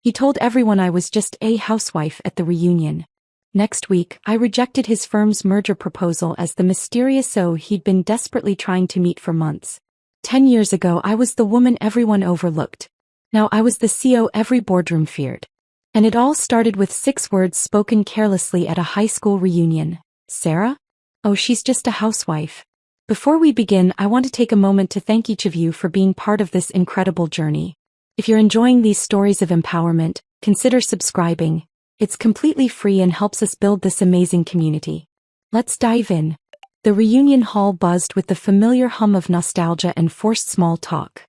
He told everyone I was just a housewife at the reunion. Next week, I rejected his firm's merger proposal as the mysterious so he'd been desperately trying to meet for months. 10 years ago I was the woman everyone overlooked. Now I was the CEO every boardroom feared. And it all started with 6 words spoken carelessly at a high school reunion. Sarah? Oh, she's just a housewife. Before we begin, I want to take a moment to thank each of you for being part of this incredible journey. If you're enjoying these stories of empowerment, consider subscribing. It's completely free and helps us build this amazing community. Let's dive in. The reunion hall buzzed with the familiar hum of nostalgia and forced small talk.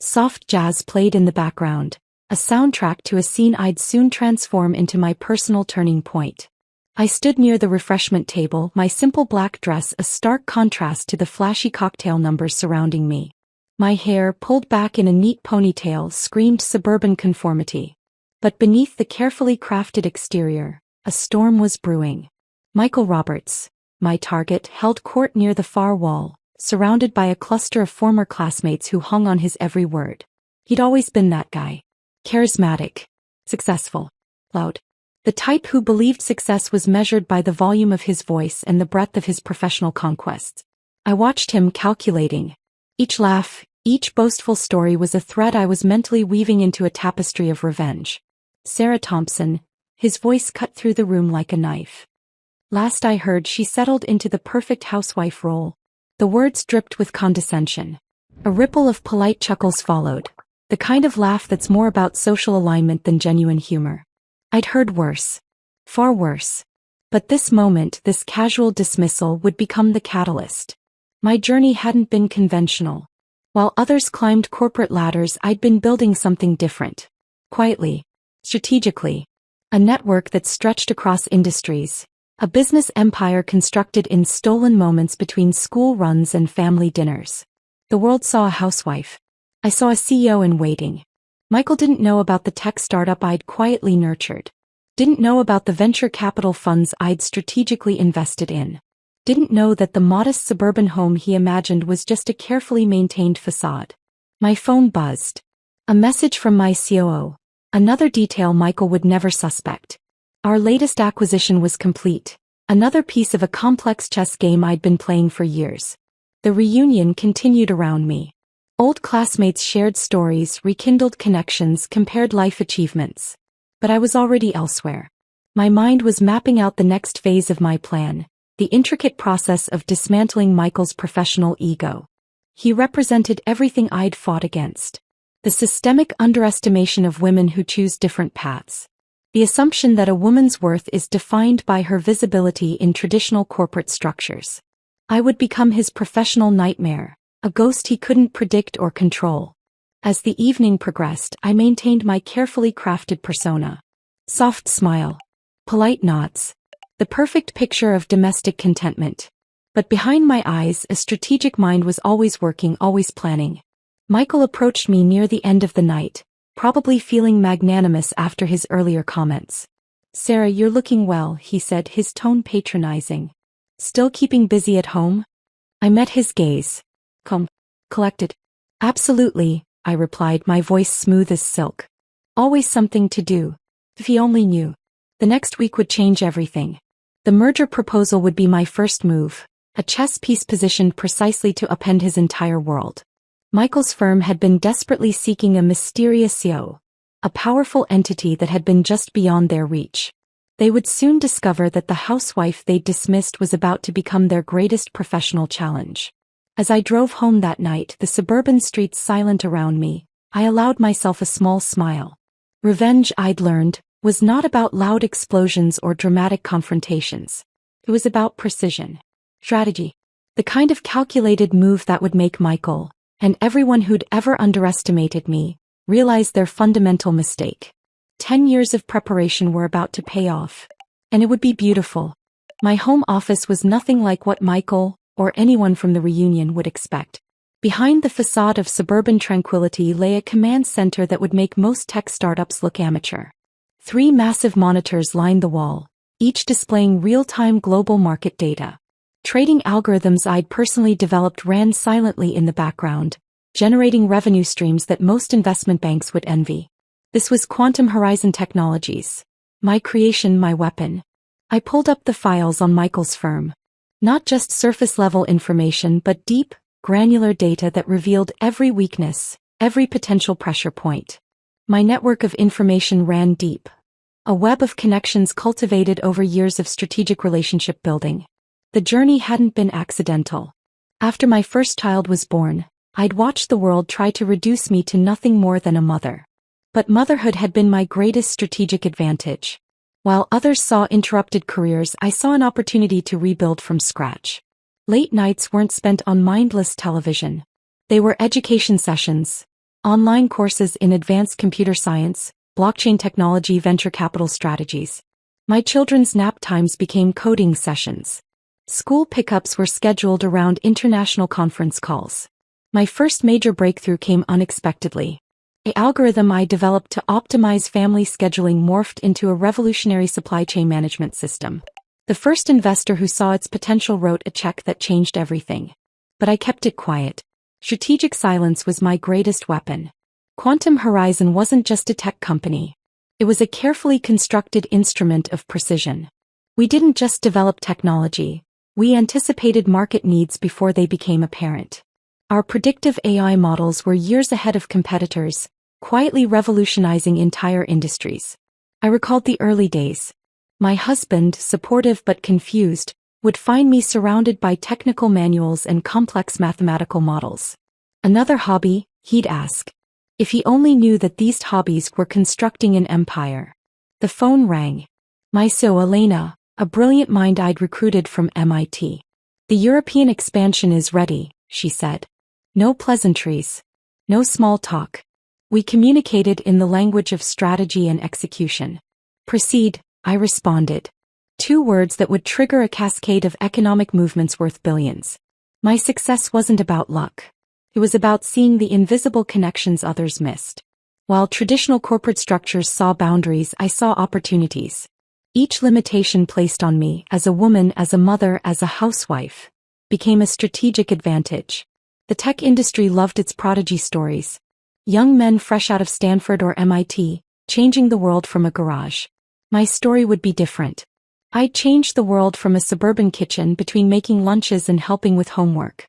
Soft jazz played in the background, a soundtrack to a scene I'd soon transform into my personal turning point. I stood near the refreshment table, my simple black dress a stark contrast to the flashy cocktail numbers surrounding me. My hair, pulled back in a neat ponytail, screamed suburban conformity. But beneath the carefully crafted exterior, a storm was brewing. Michael Roberts, my target, held court near the far wall, surrounded by a cluster of former classmates who hung on his every word. He'd always been that guy. Charismatic, successful, loud. The type who believed success was measured by the volume of his voice and the breadth of his professional conquests. I watched him calculating. Each laugh, each boastful story was a thread I was mentally weaving into a tapestry of revenge. Sarah Thompson, his voice cut through the room like a knife. Last I heard, she settled into the perfect housewife role. The words dripped with condescension. A ripple of polite chuckles followed, the kind of laugh that's more about social alignment than genuine humor. I'd heard worse. Far worse. But this moment, this casual dismissal, would become the catalyst. My journey hadn't been conventional. While others climbed corporate ladders, I'd been building something different. Quietly. Strategically. A network that stretched across industries. A business empire constructed in stolen moments between school runs and family dinners. The world saw a housewife. I saw a CEO in waiting. Michael didn't know about the tech startup I'd quietly nurtured. Didn't know about the venture capital funds I'd strategically invested in. Didn't know that the modest suburban home he imagined was just a carefully maintained facade. My phone buzzed. A message from my COO. Another detail Michael would never suspect. Our latest acquisition was complete. Another piece of a complex chess game I'd been playing for years. The reunion continued around me. Old classmates shared stories, rekindled connections, compared life achievements. But I was already elsewhere. My mind was mapping out the next phase of my plan, the intricate process of dismantling Michael's professional ego. He represented everything I'd fought against. The systemic underestimation of women who choose different paths. The assumption that a woman's worth is defined by her visibility in traditional corporate structures. I would become his professional nightmare, a ghost he couldn't predict or control. As the evening progressed, I maintained my carefully crafted persona. Soft smile. Polite nods. The perfect picture of domestic contentment. But behind my eyes, a strategic mind was always working, always planning. Michael approached me near the end of the night, probably feeling magnanimous after his earlier comments. "Sarah, you're looking well," he said, his tone patronizing. "Still keeping busy at home?" I met his gaze. Calm. Collected. "Absolutely," I replied, my voice smooth as silk. "Always something to do. If he only knew. The next week would change everything. The merger proposal would be my first move, a chess piece positioned precisely to upend his entire world. Michael's firm had been desperately seeking a mysterious CEO, a powerful entity that had been just beyond their reach. They would soon discover that the housewife they'd dismissed was about to become their greatest professional challenge. As I drove home that night, the suburban streets silent around me, I allowed myself a small smile. Revenge, I'd learned, was not about loud explosions or dramatic confrontations. It was about precision. Strategy. The kind of calculated move that would make Michael, and everyone who'd ever underestimated me, realize their fundamental mistake. 10 years of preparation were about to pay off. And it would be beautiful. My home office was nothing like what Michael, or anyone from the reunion, would expect. Behind the facade of suburban tranquility lay a command center that would make most tech startups look amateur. 3 massive monitors lined the wall, each displaying real-time global market data. Trading algorithms I'd personally developed ran silently in the background, generating revenue streams that most investment banks would envy. This was Quantum Horizon Technologies. My creation, my weapon. I pulled up the files on Michael's firm. Not just surface-level information but deep, granular data that revealed every weakness, every potential pressure point. My network of information ran deep. A web of connections cultivated over years of strategic relationship building. The journey hadn't been accidental. After my first child was born, I'd watched the world try to reduce me to nothing more than a mother. But motherhood had been my greatest strategic advantage. While others saw interrupted careers, I saw an opportunity to rebuild from scratch. Late nights weren't spent on mindless television. They were education sessions, online courses in advanced computer science, blockchain technology, venture capital strategies. My children's nap times became coding sessions. School pickups were scheduled around international conference calls. My first major breakthrough came unexpectedly. An algorithm I developed to optimize family scheduling morphed into a revolutionary supply chain management system. The first investor who saw its potential wrote a check that changed everything. But I kept it quiet. Strategic silence was my greatest weapon. Quantum Horizon wasn't just a tech company. It was a carefully constructed instrument of precision. We didn't just develop technology. We anticipated market needs before they became apparent. Our predictive AI models were years ahead of competitors, quietly revolutionizing entire industries. I recalled the early days. My husband, supportive but confused, would find me surrounded by technical manuals and complex mathematical models. Another hobby, he'd ask. If he only knew that these hobbies were constructing an empire. The phone rang. So Elena, a brilliant mind I'd recruited from MIT. The European expansion is ready, she said. No pleasantries. No small talk. We communicated in the language of strategy and execution. Proceed, I responded. 2 words that would trigger a cascade of economic movements worth billions. My success wasn't about luck. It was about seeing the invisible connections others missed. While traditional corporate structures saw boundaries, I saw opportunities. Each limitation placed on me, as a woman, as a mother, as a housewife, became a strategic advantage. The tech industry loved its prodigy stories. Young men fresh out of Stanford or MIT, changing the world from a garage. My story would be different. I'd change the world from a suburban kitchen between making lunches and helping with homework.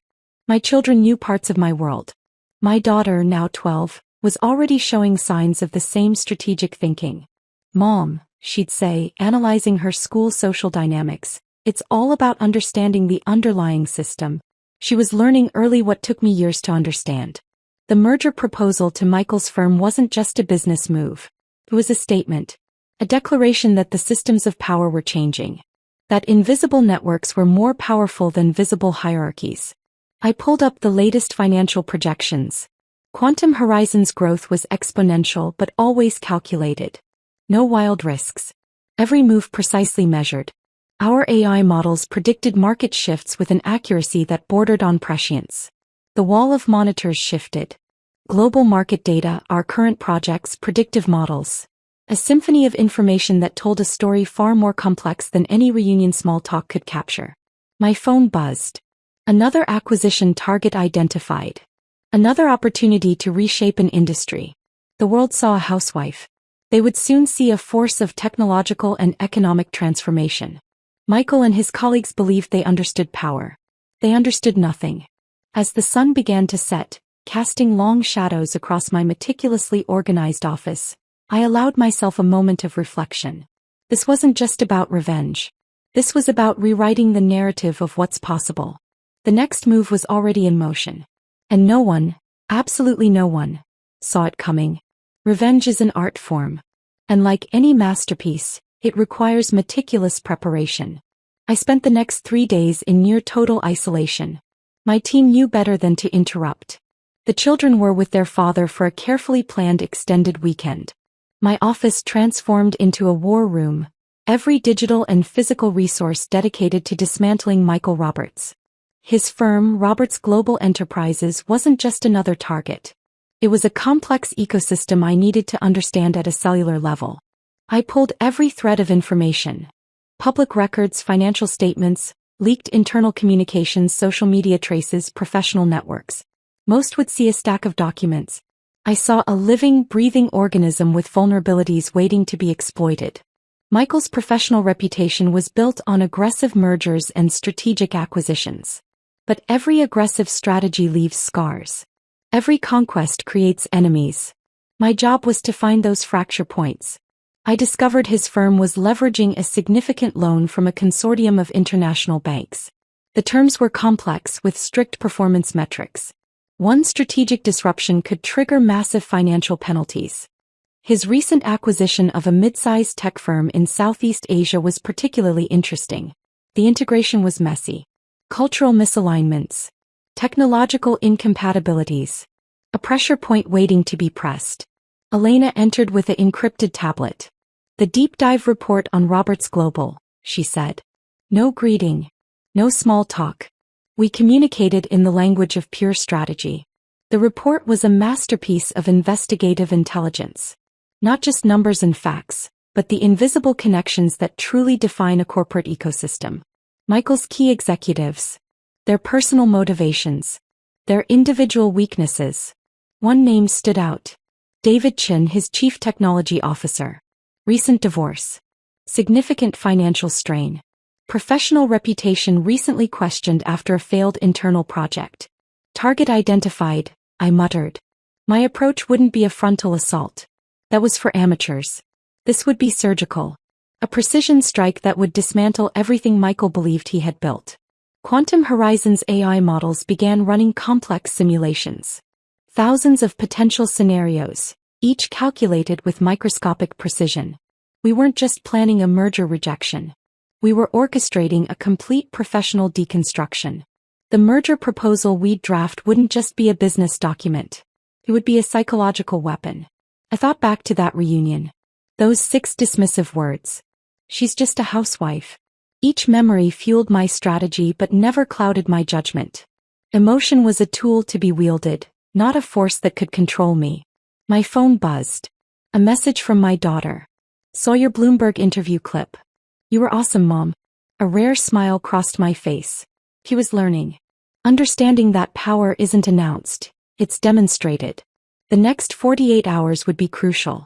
My children knew parts of my world. My daughter, now 12, was already showing signs of the same strategic thinking. Mom, she'd say, analyzing her school social dynamics, it's all about understanding the underlying system. She was learning early what took me years to understand. The merger proposal to Michael's firm wasn't just a business move. It was a statement. A declaration that the systems of power were changing. That invisible networks were more powerful than visible hierarchies. I pulled up the latest financial projections. Quantum Horizon's growth was exponential but always calculated. No wild risks. Every move precisely measured. Our AI models predicted market shifts with an accuracy that bordered on prescience. The wall of monitors shifted. Global market data, our current projects, predictive models. A symphony of information that told a story far more complex than any reunion small talk could capture. My phone buzzed. Another acquisition target identified. Another opportunity to reshape an industry. The world saw a housewife. They would soon see a force of technological and economic transformation. Michael and his colleagues believed they understood power. They understood nothing. As the sun began to set, casting long shadows across my meticulously organized office, I allowed myself a moment of reflection. This wasn't just about revenge. This was about rewriting the narrative of what's possible. The next move was already in motion. And no one, absolutely no one, saw it coming. Revenge is an art form. And like any masterpiece, it requires meticulous preparation. I spent the next 3 days in near total isolation. My team knew better than to interrupt. The children were with their father for a carefully planned extended weekend. My office transformed into a war room, every digital and physical resource dedicated to dismantling Michael Roberts. His firm, Roberts Global Enterprises, wasn't just another target. It was a complex ecosystem I needed to understand at a cellular level. I pulled every thread of information. Public records, financial statements, leaked internal communications, social media traces, professional networks. Most would see a stack of documents. I saw a living, breathing organism with vulnerabilities waiting to be exploited. Michael's professional reputation was built on aggressive mergers and strategic acquisitions. But every aggressive strategy leaves scars. Every conquest creates enemies. My job was to find those fracture points. I discovered his firm was leveraging a significant loan from a consortium of international banks. The terms were complex with strict performance metrics. One strategic disruption could trigger massive financial penalties. His recent acquisition of a mid-sized tech firm in Southeast Asia was particularly interesting. The integration was messy. Cultural misalignments. Technological incompatibilities. A pressure point waiting to be pressed. Elena entered with an encrypted tablet. The deep dive report on Roberts Global, she said. No greeting. No small talk. We communicated in the language of pure strategy. The report was a masterpiece of investigative intelligence. Not just numbers and facts, but the invisible connections that truly define a corporate ecosystem. Michael's key executives. Their personal motivations. Their individual weaknesses. One name stood out. David Chin, his chief technology officer. Recent divorce. Significant financial strain. Professional reputation recently questioned after a failed internal project. Target identified, I muttered. My approach wouldn't be a frontal assault. That was for amateurs. This would be surgical. A precision strike that would dismantle everything Michael believed he had built. Quantum Horizons AI models began running complex simulations. Thousands of potential scenarios, each calculated with microscopic precision. We weren't just planning a merger rejection. We were orchestrating a complete professional deconstruction. The merger proposal we'd draft wouldn't just be a business document. It would be a psychological weapon. I thought back to that reunion. Those 6 dismissive words. She's just a housewife. Each memory fueled my strategy but never clouded my judgment. Emotion was a tool to be wielded, not a force that could control me. My phone buzzed. A message from my daughter. Saw your Bloomberg interview clip. You were awesome, Mom. A rare smile crossed my face. He was learning. Understanding that power isn't announced, it's demonstrated. The next 48 hours would be crucial.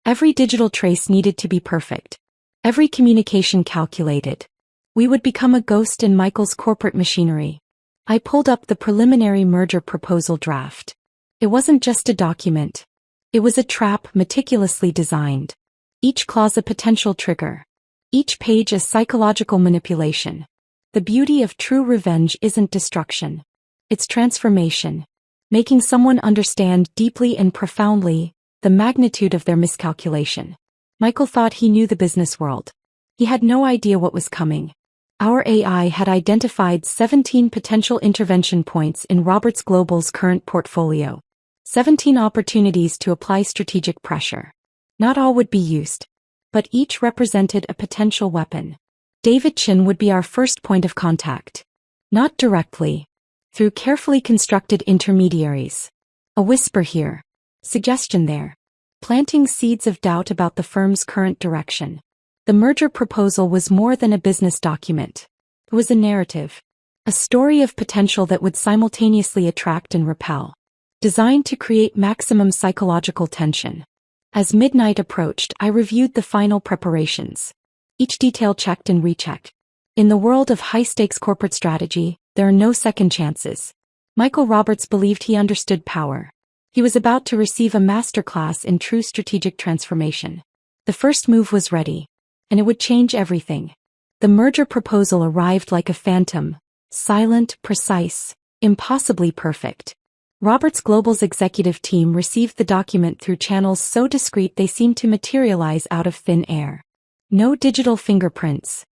Every digital trace needed to be perfect. Every communication calculated. We would become a ghost in Michael's corporate machinery. I pulled up the preliminary merger proposal draft. It wasn't just a document. It was a trap meticulously designed. Each clause a potential trigger. Each page a psychological manipulation. The beauty of true revenge isn't destruction. It's transformation. Making someone understand deeply and profoundly the magnitude of their miscalculation. Michael thought he knew the business world. He had no idea what was coming. Our AI had identified 17 potential intervention points in Roberts Global's current portfolio. 17 opportunities to apply strategic pressure. Not all would be used, but each represented a potential weapon. David Chin would be our first point of contact. Not directly. Through carefully constructed intermediaries. A whisper here. Suggestion there. Planting seeds of doubt about the firm's current direction. The merger proposal was more than a business document. It was a narrative. A story of potential that would simultaneously attract and repel. Designed to create maximum psychological tension. As midnight approached, I reviewed the final preparations. Each detail checked and rechecked. In the world of high-stakes corporate strategy, there are no second chances. Michael Roberts believed he understood power. He was about to receive a masterclass in true strategic transformation. The first move was ready, and it would change everything. The merger proposal arrived like a phantom, silent, precise, impossibly perfect. Roberts Global's executive team received the document through channels so discreet they seemed to materialize out of thin air. No digital fingerprints.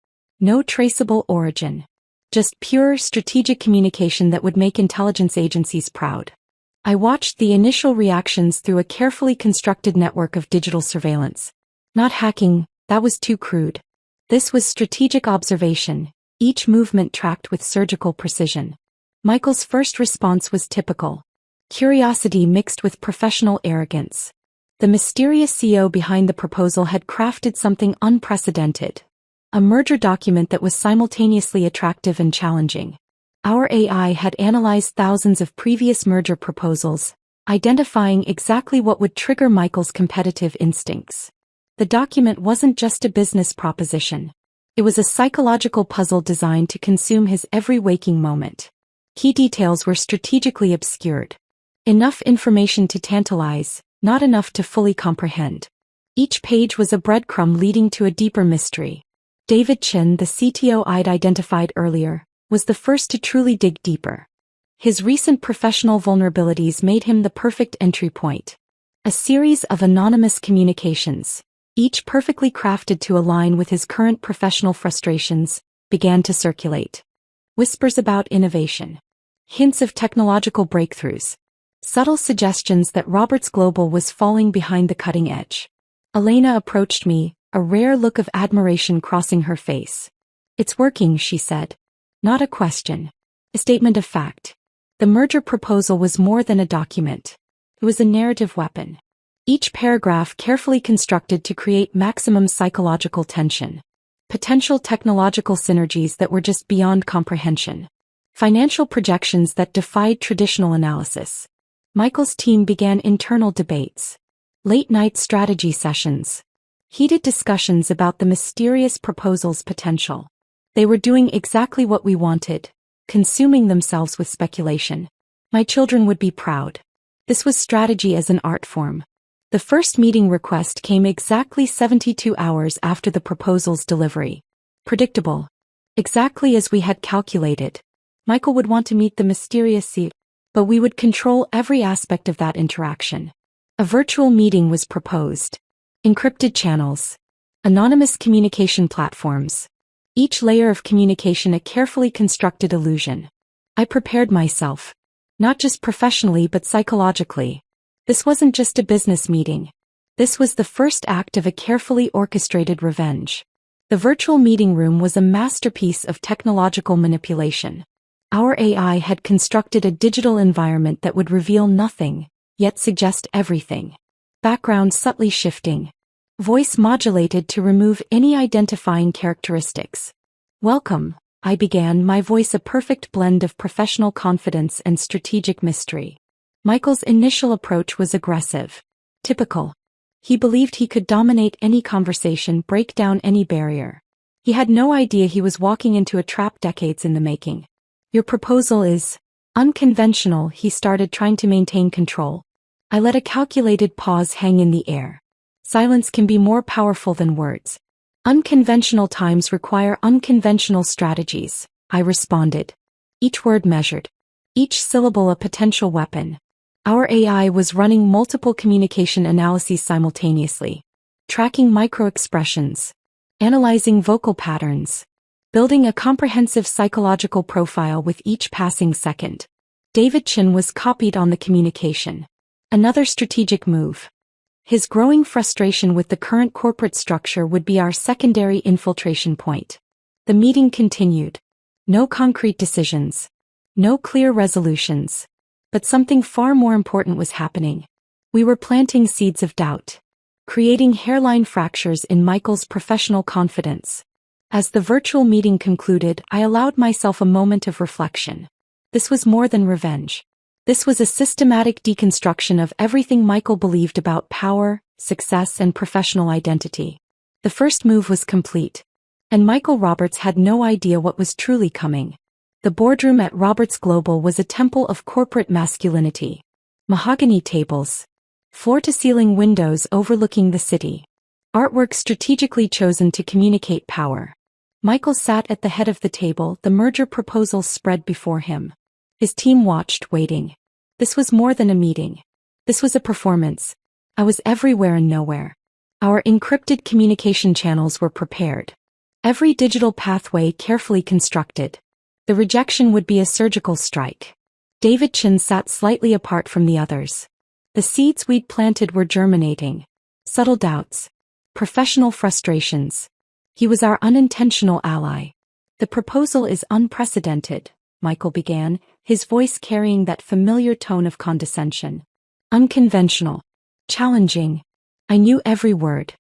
No traceable origin. Just pure strategic communication that would make intelligence agencies proud. I watched the initial reactions through a carefully constructed network of digital surveillance. Not hacking, that was too crude. This was strategic observation, each movement tracked with surgical precision. Michael's first response was typical. Curiosity mixed with professional arrogance. The mysterious CEO behind the proposal had crafted something unprecedented. A merger document that was simultaneously attractive and challenging. Our AI had analyzed thousands of previous merger proposals, identifying exactly what would trigger Michael's competitive instincts. The document wasn't just a business proposition. It was a psychological puzzle designed to consume his every waking moment. Key details were strategically obscured. Enough information to tantalize, not enough to fully comprehend. Each page was a breadcrumb leading to a deeper mystery. David Chin, the CTO I'd identified earlier, was the first to truly dig deeper. His recent professional vulnerabilities made him the perfect entry point. A series of anonymous communications, each perfectly crafted to align with his current professional frustrations, began to circulate. Whispers about innovation. Hints of technological breakthroughs. Subtle suggestions that Roberts Global was falling behind the cutting edge. Elena approached me, a rare look of admiration crossing her face. "It's working," she said. Not a question. A statement of fact. The merger proposal was more than a document. It was a narrative weapon. Each paragraph carefully constructed to create maximum psychological tension. Potential technological synergies that were just beyond comprehension. Financial projections that defied traditional analysis. Michael's team began internal debates. Late-night strategy sessions. Heated discussions about the mysterious proposal's potential. They were doing exactly what we wanted. Consuming themselves with speculation. My children would be proud. This was strategy as an art form. The first meeting request came exactly 72 hours after the proposal's delivery. Predictable. Exactly as we had calculated. Michael would want to meet the mysterious CEO, but we would control every aspect of that interaction. A virtual meeting was proposed. Encrypted channels. Anonymous communication platforms. Each layer of communication a carefully constructed illusion. I prepared myself. Not just professionally but psychologically. This wasn't just a business meeting. This was the first act of a carefully orchestrated revenge. The virtual meeting room was a masterpiece of technological manipulation. Our AI had constructed a digital environment that would reveal nothing, yet suggest everything. Background subtly shifting. Voice modulated to remove any identifying characteristics. "Welcome," I began, my voice a perfect blend of professional confidence and strategic mystery. Michael's initial approach was aggressive. Typical. He believed he could dominate any conversation, break down any barrier. He had no idea he was walking into a trap decades in the making. "Your proposal is unconventional," he started, trying to maintain control. I let a calculated pause hang in the air. Silence can be more powerful than words. "Unconventional times require unconventional strategies," I responded. Each word measured. Each syllable a potential weapon. Our AI was running multiple communication analyses simultaneously. Tracking micro-expressions. Analyzing vocal patterns. Building a comprehensive psychological profile with each passing second. David Chin was copied on the communication. Another strategic move. His growing frustration with the current corporate structure would be our secondary infiltration point. The meeting continued. No concrete decisions. No clear resolutions. But something far more important was happening. We were planting seeds of doubt. Creating hairline fractures in Michael's professional confidence. As the virtual meeting concluded, I allowed myself a moment of reflection. This was more than revenge. This was a systematic deconstruction of everything Michael believed about power, success, and professional identity. The first move was complete. And Michael Roberts had no idea what was truly coming. The boardroom at Roberts Global was a temple of corporate masculinity. Mahogany tables. Floor-to-ceiling windows overlooking the city. Artwork strategically chosen to communicate power. Michael sat at the head of the table, the merger proposal spread before him. His team watched, waiting. This was more than a meeting. This was a performance. I was everywhere and nowhere. Our encrypted communication channels were prepared. Every digital pathway carefully constructed. The rejection would be a surgical strike. David Chin sat slightly apart from the others. The seeds we'd planted were germinating. Subtle doubts. Professional frustrations. He was our unintentional ally. "The proposal is unprecedented," Michael began, his voice carrying that familiar tone of condescension. "Unconventional. Challenging." I knew every word.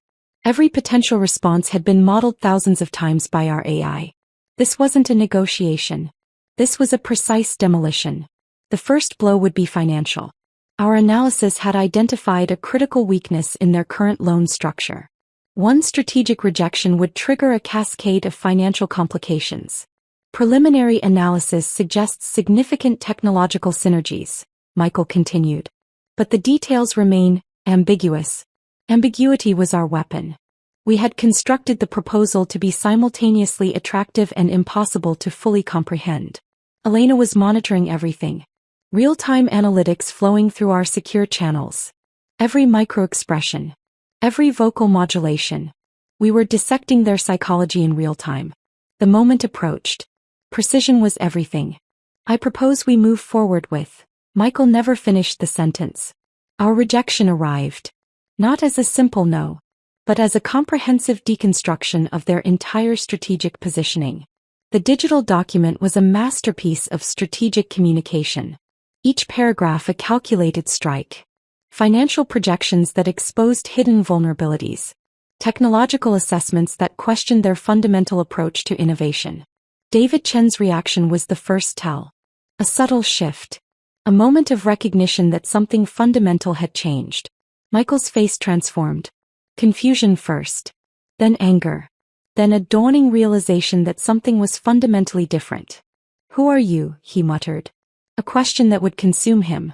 Every potential response had been modeled thousands of times by our AI. This wasn't a negotiation. This was a precise demolition. The first blow would be financial. Our analysis had identified a critical weakness in their current loan structure. One strategic rejection would trigger a cascade of financial complications. Preliminary analysis suggests significant technological synergies, Michael continued. But the details remain ambiguous. Ambiguity was our weapon. We had constructed the proposal to be simultaneously attractive and impossible to fully comprehend. Elena was monitoring everything. Real-time analytics flowing through our secure channels. Every micro-expression. Every vocal modulation. We were dissecting their psychology in real time. The moment approached. Precision was everything. I propose we move forward with. Michael never finished the sentence. Our rejection arrived. Not as a simple no, but as a comprehensive deconstruction of their entire strategic positioning. The digital document was a masterpiece of strategic communication. Each paragraph a calculated strike. Financial projections that exposed hidden vulnerabilities. Technological assessments that questioned their fundamental approach to innovation. David Chen's reaction was the first tell. A subtle shift. A moment of recognition that something fundamental had changed. Michael's face transformed. Confusion first. Then anger. Then a dawning realization that something was fundamentally different. "Who are you?" he muttered. A question that would consume him.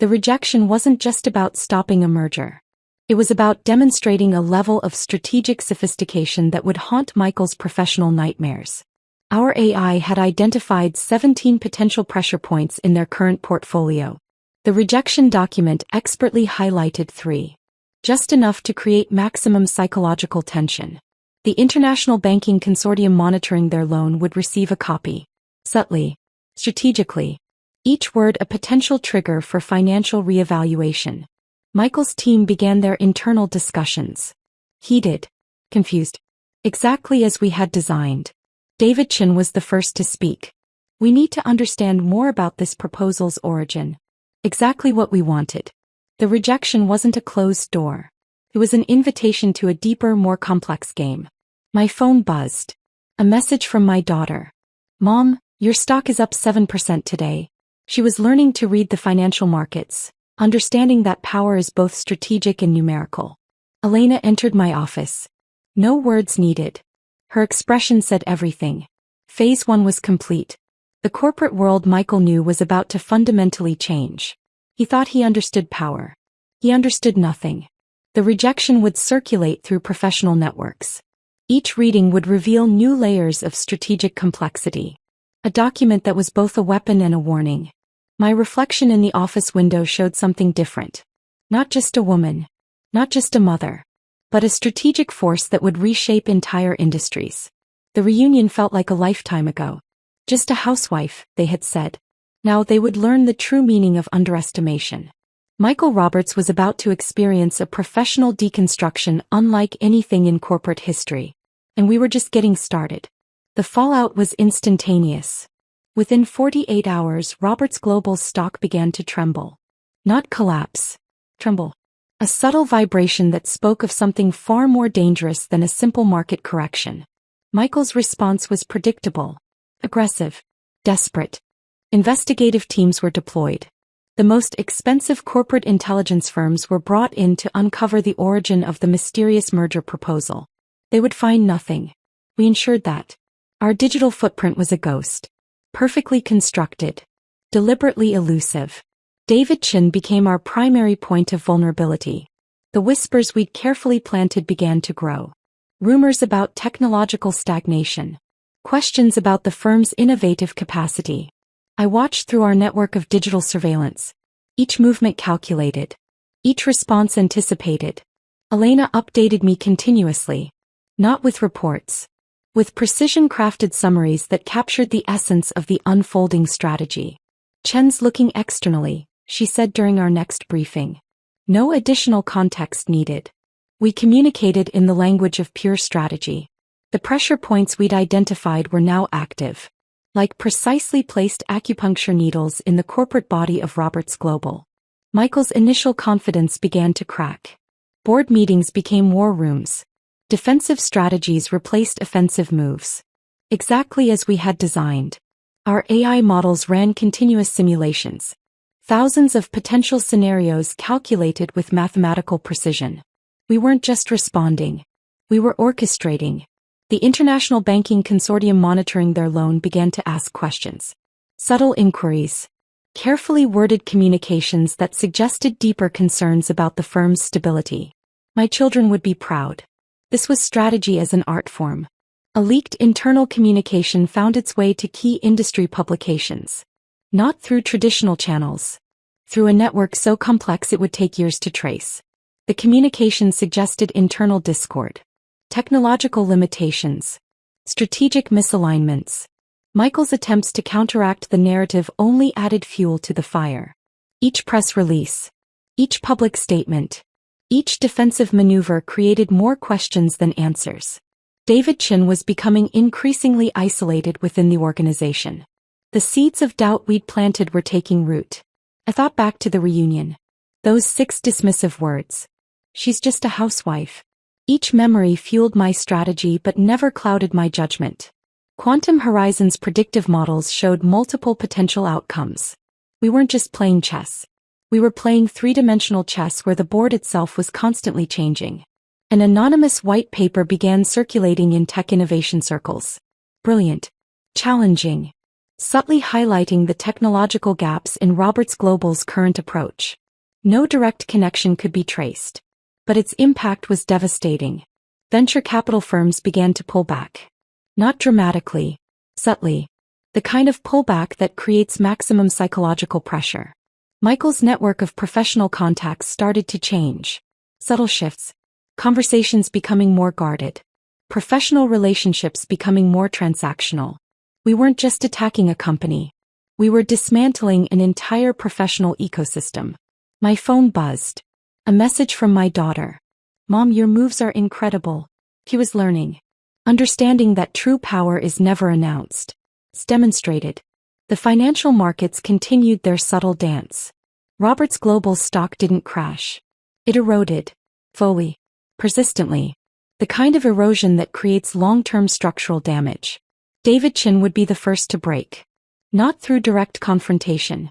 The rejection wasn't just about stopping a merger. It was about demonstrating a level of strategic sophistication that would haunt Michael's professional nightmares. Our AI had identified 17 potential pressure points in their current portfolio. The rejection document expertly highlighted 3. Just enough to create maximum psychological tension. The International Banking Consortium monitoring their loan would receive a copy. Subtly. Strategically. Each word a potential trigger for financial reevaluation. Michael's team began their internal discussions. Heated. Confused. Exactly as we had designed. David Chen was the first to speak. "We need to understand more about this proposal's origin." Exactly what we wanted. The rejection wasn't a closed door. It was an invitation to a deeper, more complex game. My phone buzzed. A message from my daughter. "Mom, your stock is up 7% today." She was learning to read the financial markets, understanding that power is both strategic and numerical. Elena entered my office. No words needed. Her expression said everything. Phase 1 was complete. The corporate world Michael knew was about to fundamentally change. He thought he understood power. He understood nothing. The rejection would circulate through professional networks. Each reading would reveal new layers of strategic complexity. A document that was both a weapon and a warning. My reflection in the office window showed something different. Not just a woman. Not just a mother. But a strategic force that would reshape entire industries. The reunion felt like a lifetime ago. Just a housewife, they had said. Now they would learn the true meaning of underestimation. Michael Roberts was about to experience a professional deconstruction unlike anything in corporate history. And we were just getting started. The fallout was instantaneous. Within 48 hours, Roberts Global's stock began to tremble. Not collapse. Tremble. A subtle vibration that spoke of something far more dangerous than a simple market correction. Michael's response was predictable. Aggressive. Desperate. Investigative teams were deployed. The most expensive corporate intelligence firms were brought in to uncover the origin of the mysterious merger proposal. They would find nothing. We ensured that. Our digital footprint was a ghost. Perfectly constructed. Deliberately elusive. David Chen became our primary point of vulnerability. The whispers we'd carefully planted began to grow. Rumors about technological stagnation. Questions about the firm's innovative capacity. I watched through our network of digital surveillance. Each movement calculated. Each response anticipated. Elena updated me continuously. Not with reports. With precision-crafted summaries that captured the essence of the unfolding strategy. "Chen's looking externally," she said during our next briefing. No additional context needed. We communicated in the language of pure strategy. The pressure points we'd identified were now active. Like precisely placed acupuncture needles in the corporate body of Roberts Global. Michael's initial confidence began to crack. Board meetings became war rooms. Defensive strategies replaced offensive moves. Exactly as we had designed. Our AI models ran continuous simulations. Thousands of potential scenarios calculated with mathematical precision. We weren't just responding. We were orchestrating. The International Banking Consortium monitoring their loan began to ask questions. Subtle inquiries. Carefully worded communications that suggested deeper concerns about the firm's stability. My children would be proud. This was strategy as an art form. A leaked internal communication found its way to key industry publications. Not through traditional channels. Through a network so complex it would take years to trace. The communication suggested internal discord. Technological limitations. Strategic misalignments. Michael's attempts to counteract the narrative only added fuel to the fire. Each press release. Each public statement. Each defensive maneuver created more questions than answers. David Chin was becoming increasingly isolated within the organization. The seeds of doubt we'd planted were taking root. I thought back to the reunion. Those 6 dismissive words. She's just a housewife. Each memory fueled my strategy but never clouded my judgment. Quantum Horizon's predictive models showed multiple potential outcomes. We weren't just playing chess. We were playing 3-dimensional chess where the board itself was constantly changing. An anonymous white paper began circulating in tech innovation circles. Brilliant. Challenging. Subtly highlighting the technological gaps in Roberts Global's current approach. No direct connection could be traced. But its impact was devastating. Venture capital firms began to pull back. Not dramatically, subtly. The kind of pullback that creates maximum psychological pressure. Michael's network of professional contacts started to change. Subtle shifts. Conversations becoming more guarded. Professional relationships becoming more transactional. We weren't just attacking a company. We were dismantling an entire professional ecosystem. My phone buzzed. A message from my daughter. Mom, your moves are incredible. He was learning. Understanding that true power is never announced. It's demonstrated. The financial markets continued their subtle dance. Roberts Global's stock didn't crash. It eroded. Slowly. Persistently. The kind of erosion that creates long-term structural damage. David Chin would be the first to break. Not through direct confrontation.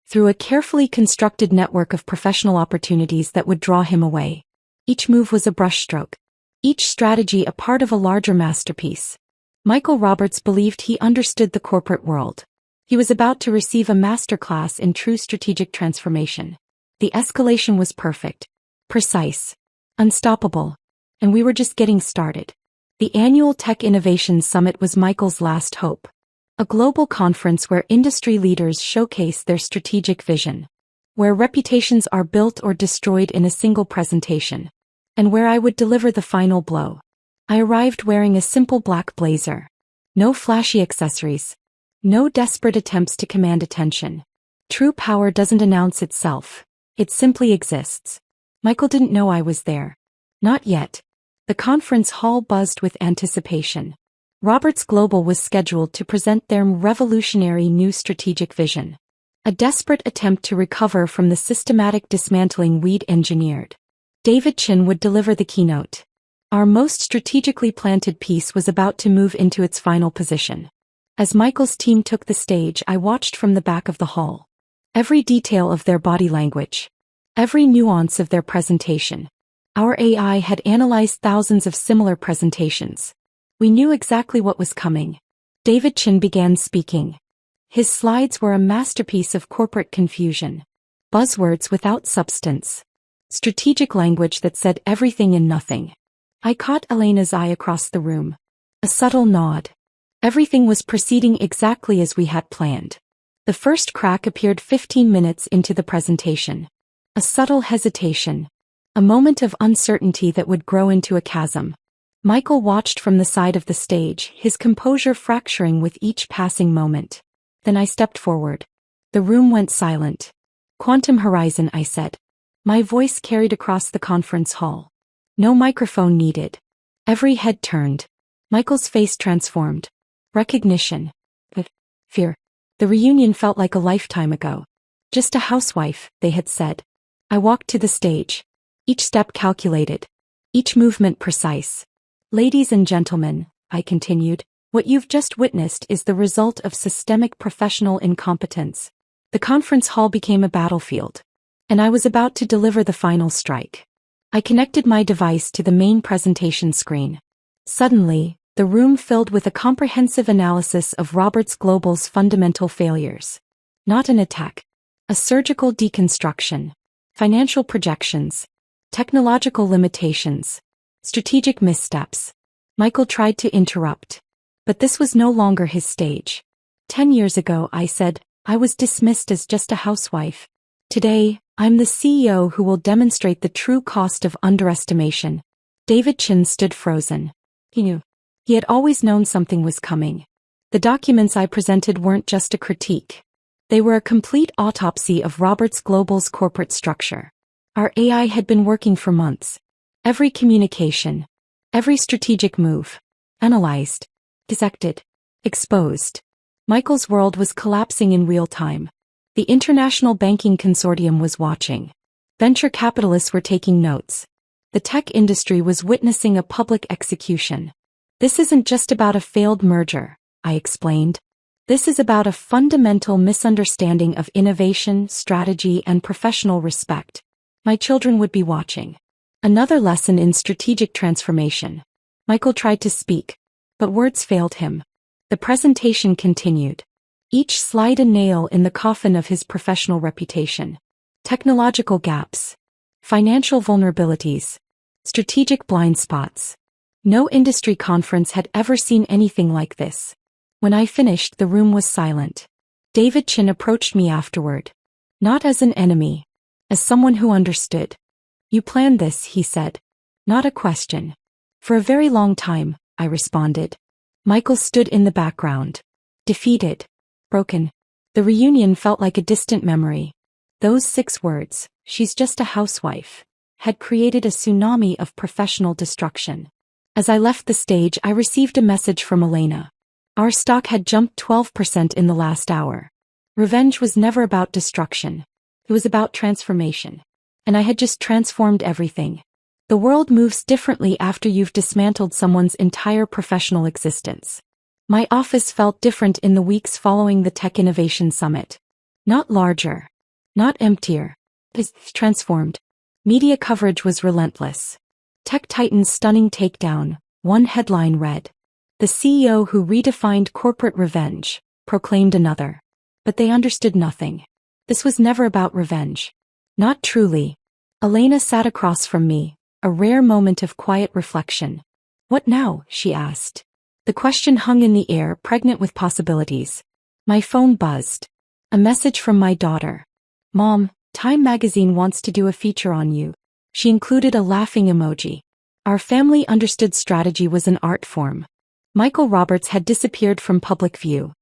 Through a carefully constructed network of professional opportunities that would draw him away. Each move was a brushstroke. Each strategy a part of a larger masterpiece. Michael Roberts believed he understood the corporate world. He was about to receive a masterclass in true strategic transformation. The escalation was perfect. Precise. Unstoppable. And we were just getting started. The annual Tech Innovation Summit was Michael's last hope. A global conference where industry leaders showcase their strategic vision. Where reputations are built or destroyed in a single presentation. And where I would deliver the final blow. I arrived wearing a simple black blazer. No flashy accessories. No desperate attempts to command attention. True power doesn't announce itself. It simply exists. Michael didn't know I was there. Not yet. The conference hall buzzed with anticipation. Roberts Global was scheduled to present their revolutionary new strategic vision. A desperate attempt to recover from the systematic dismantling we'd engineered. David Chin would deliver the keynote. Our most strategically planted piece was about to move into its final position. As Michael's team took the stage, I watched from the back of the hall. Every detail of their body language. Every nuance of their presentation. Our AI had analyzed thousands of similar presentations. We knew exactly what was coming. David Chin began speaking. His slides were a masterpiece of corporate confusion. Buzzwords without substance. Strategic language that said everything and nothing. I caught Elena's eye across the room. A subtle nod. Everything was proceeding exactly as we had planned. The first crack appeared 15 minutes into the presentation. A subtle hesitation. A moment of uncertainty that would grow into a chasm. Michael watched from the side of the stage, his composure fracturing with each passing moment. Then I stepped forward. The room went silent. Quantum Horizon, I said. My voice carried across the conference hall. No microphone needed. Every head turned. Michael's face transformed. Recognition. But fear. The reunion felt like a lifetime ago. Just a housewife, they had said. I walked to the stage. Each step calculated. Each movement precise. Ladies and gentlemen, I continued, what you've just witnessed is the result of systemic professional incompetence. The conference hall became a battlefield. And I was about to deliver the final strike. I connected my device to the main presentation screen. Suddenly, the room filled with a comprehensive analysis of Roberts Global's fundamental failures. Not an attack. A surgical deconstruction. Financial projections. Technological limitations. Strategic missteps. Michael tried to interrupt. But this was no longer his stage. 10 years ago, I said, I was dismissed as just a housewife. Today, I'm the CEO who will demonstrate the true cost of underestimation. David Chin stood frozen. He knew. He had always known something was coming. The documents I presented weren't just a critique. They were a complete autopsy of Roberts Global's corporate structure. Our AI had been working for months. Every communication, every strategic move, analyzed, dissected, exposed. Michael's world was collapsing in real time. The International Banking Consortium was watching. Venture capitalists were taking notes. The tech industry was witnessing a public execution. This isn't just about a failed merger, I explained. This is about a fundamental misunderstanding of innovation, strategy, and professional respect. My children would be watching. Another lesson in strategic transformation. Michael tried to speak, but words failed him. The presentation continued. Each slide a nail in the coffin of his professional reputation. Technological gaps. Financial vulnerabilities. Strategic blind spots. No industry conference had ever seen anything like this. When I finished, the room was silent. David Chin approached me afterward. Not as an enemy. As someone who understood. You planned this, he said. Not a question. For a very long time, I responded. Michael stood in the background. Defeated. Broken. The reunion felt like a distant memory. Those 6 words, she's just a housewife, had created a tsunami of professional destruction. As I left the stage, I received a message from Elena. Our stock had jumped 12% in the last hour. Revenge was never about destruction. It was about transformation. And I had just transformed everything. The world moves differently after you've dismantled someone's entire professional existence. My office felt different in the weeks following the Tech Innovation Summit. Not larger. Not emptier. It's transformed. Media coverage was relentless. Tech Titan's stunning takedown, one headline read. The CEO who redefined corporate revenge, proclaimed another. But they understood nothing. This was never about revenge. Not truly. Elena sat across from me, a rare moment of quiet reflection. What now? She asked. The question hung in the air, pregnant with possibilities. My phone buzzed. A message from my daughter. Mom, Time magazine wants to do a feature on you. She included a laughing emoji. Our family understood strategy was an art form. Michael Roberts had disappeared from public view.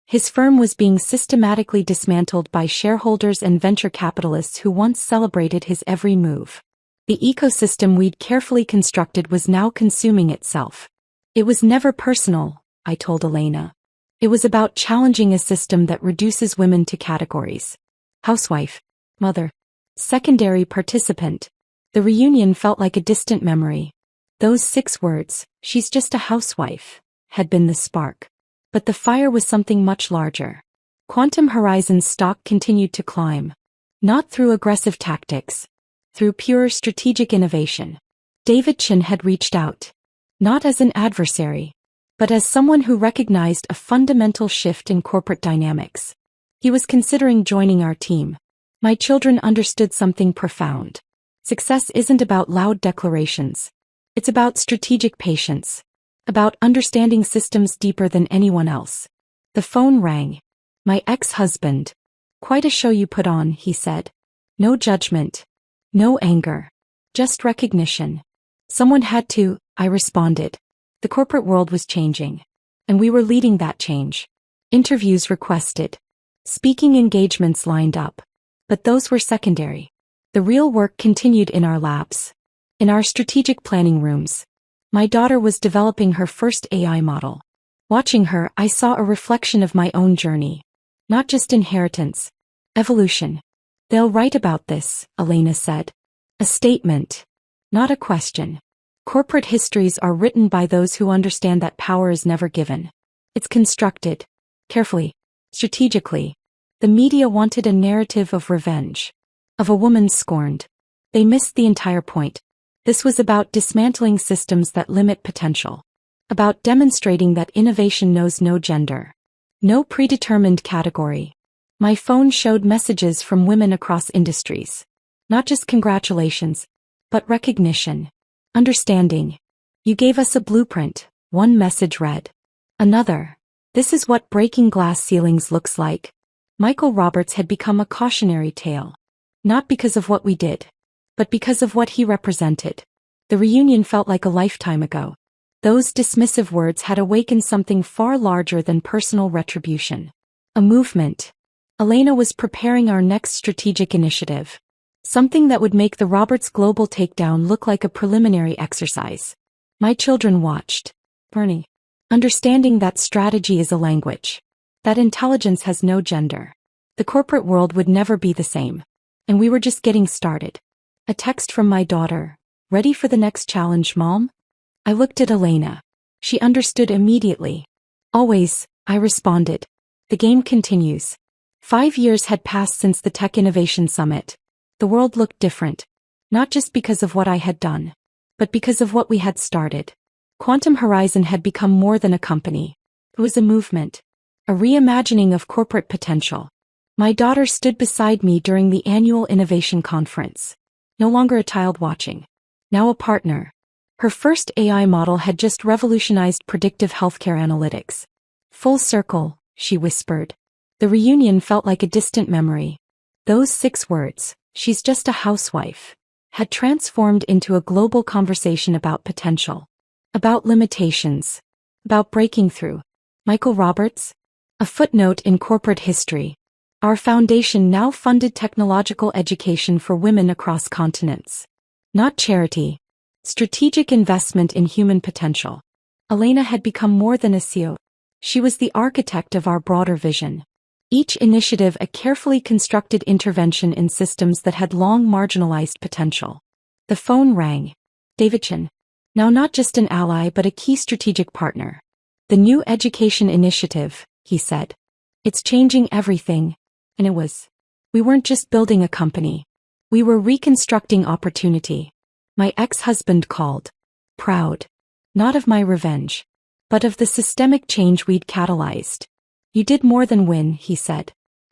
His firm was being systematically dismantled by shareholders and venture capitalists who once celebrated his every move. The ecosystem we'd carefully constructed was now consuming itself. It was never personal, I told Elena. It was about challenging a system that reduces women to categories. Housewife, mother, secondary participant. The reunion felt like a distant memory. Those 6 words, she's just a housewife, had been the spark. But the fire was something much larger. Quantum Horizon's stock continued to climb. Not through aggressive tactics. Through pure strategic innovation. David Chin had reached out. Not as an adversary, but as someone who recognized a fundamental shift in corporate dynamics. He was considering joining our team. My children understood something profound. Success isn't about loud declarations. It's about strategic patience. About understanding systems deeper than anyone else. The phone rang. My ex-husband. Quite a show you put on, he said. No judgment. No anger. Just recognition. Someone had to, I responded. The corporate world was changing. And we were leading that change. Interviews requested. Speaking engagements lined up. But those were secondary. The real work continued in our labs. In our strategic planning rooms. My daughter was developing her first AI model. Watching her, I saw a reflection of my own journey. Not just inheritance. Evolution. They'll write about this, Elena said. A statement. Not a question. Corporate histories are written by those who understand that power is never given. It's constructed. Carefully. Strategically. The media wanted a narrative of revenge. Of a woman scorned. They missed the entire point. This was about dismantling systems that limit potential. About demonstrating that innovation knows no gender. No predetermined category. My phone showed messages from women across industries. Not just congratulations, but recognition. Understanding. You gave us a blueprint, one message read. Another. This is what breaking glass ceilings looks like. Michael Roberts had become a cautionary tale. Not because of what we did, but because of what he represented. The reunion felt like a lifetime ago. Those dismissive words had awakened something far larger than personal retribution. A movement. Elena was preparing our next strategic initiative. Something that would make the Roberts Global takedown look like a preliminary exercise. My children watched. Bernie. Understanding that strategy is a language. That intelligence has no gender. The corporate world would never be the same. And we were just getting started. A text from my daughter. Ready for the next challenge, Mom? I looked at Elena. She understood immediately. Always, I responded. The game continues. 5 years had passed since the Tech Innovation Summit. The world looked different. Not just because of what I had done, but because of what we had started. Quantum Horizon had become more than a company. It was a movement. A reimagining of corporate potential. My daughter stood beside me during the annual innovation conference. No longer a child watching. Now a partner. Her first AI model had just revolutionized predictive healthcare analytics. Full circle, she whispered. The reunion felt like a distant memory. Those 6 words, she's just a housewife, had transformed into a global conversation about potential. About limitations. About breaking through. Michael Roberts? A footnote in corporate history. Our foundation now funded technological education for women across continents. Not charity. Strategic investment in human potential. Elena had become more than a CEO. She was the architect of our broader vision. Each initiative a carefully constructed intervention in systems that had long marginalized potential. The phone rang. David Chen. Now not just an ally but a key strategic partner. The new education initiative, he said. It's changing everything. And it was. We weren't just building a company. We were reconstructing opportunity. My ex-husband called. Proud. Not of my revenge. But of the systemic change we'd catalyzed. You did more than win, he said.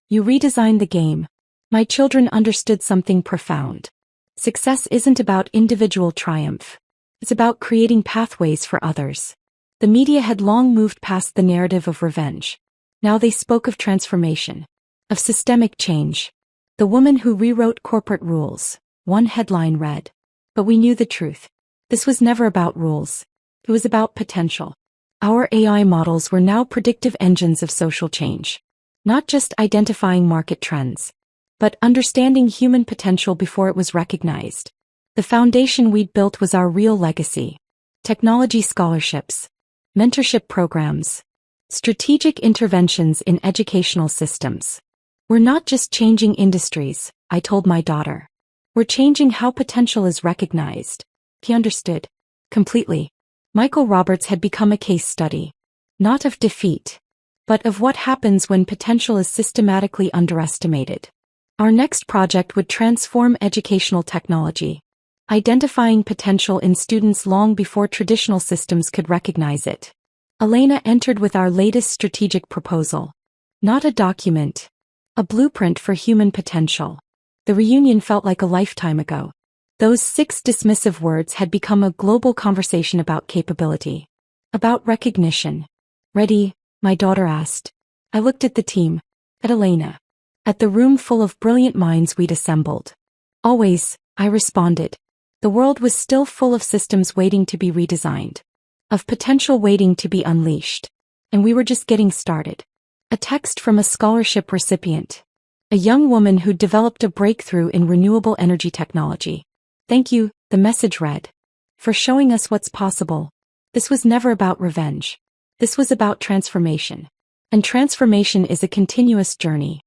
You redesigned the game. My children understood something profound. Success isn't about individual triumph. It's about creating pathways for others. The media had long moved past the narrative of revenge. Now they spoke of transformation. Of systemic change. The woman who rewrote corporate rules. One headline read. But we knew the truth. This was never about rules. It was about potential. Our AI models were now predictive engines of social change. Not just identifying market trends, but understanding human potential before it was recognized. The foundation we'd built was our real legacy. Technology scholarships. Mentorship programs. Strategic interventions in educational systems. We're not just changing industries, I told my daughter. We're changing how potential is recognized. He understood. Completely. Michael Roberts had become a case study. Not of defeat, but of what happens when potential is systematically underestimated. Our next project would transform educational technology. Identifying potential in students long before traditional systems could recognize it. Elena entered with our latest strategic proposal. Not a document. A blueprint for human potential. The reunion felt like a lifetime ago. Those 6 dismissive words had become a global conversation about capability. About recognition. Ready? My daughter asked. I looked at the team. At Elena. At the room full of brilliant minds we'd assembled. Always, I responded. The world was still full of systems waiting to be redesigned. Of potential waiting to be unleashed. And we were just getting started. A text from a scholarship recipient. A young woman who developed a breakthrough in renewable energy technology. Thank you, the message read. For showing us what's possible. This was never about revenge. This was about transformation. And transformation is a continuous journey.